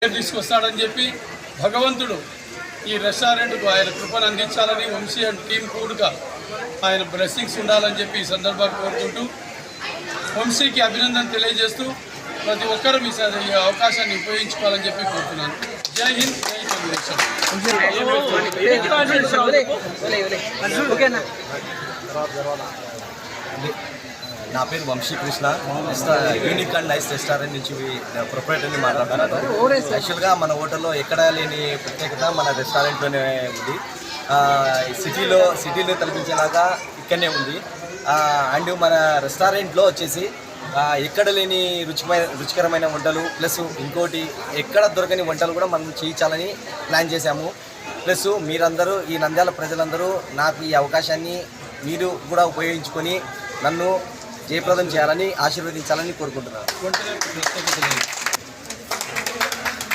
పేరు తీసుకొస్తాడని చెప్పి భగవంతుడు ఈ రెస్టారెంట్కు ఆయన కృపను అందించాలని వంశీ అండ్ టీం కూడా ఆయన బ్లెస్సింగ్స్ ఉండాలని చెప్పి ఈ సందర్భంగా కోరుకుంటూ వంశీకి అభినందన తెలియజేస్తూ ప్రతి ఒక్కరూ ఈ అవకాశాన్ని ఉపయోగించుకోవాలని చెప్పి కోరుతున్నాను. జై హింద్, జై తెలుగుదేశం. నా పేరు Vamsi Krishna, unique and nice restaurant నుంచి ప్రొపరేటర్ని మాట్లాడుతున్నాను. యాక్చువల్గా మన హోటల్లో ఎక్కడా లేని ప్రత్యేకత మన రెస్టారెంట్లోనే ఉంది. సిటీలో కల్పించేలాగా ఇక్కడనే ఉంది. అండ్ మన రెస్టారెంట్లో వచ్చేసి ఎక్కడ లేని రుచికరమైన వంటలు ప్లస్ ఇంకోటి ఎక్కడ దొరకని వంటలు కూడా మనం చేయించాలని ప్లాన్ చేశాము. ప్లస్ మీరందరూ ఈ నంద్యాల ప్రజలందరూ నాకు ఈ అవకాశాన్ని మీరు కూడా ఉపయోగించుకొని నన్ను జయప్రదం చేయాలని ఆశీర్వదించాలని కోరుకుంటున్నాను.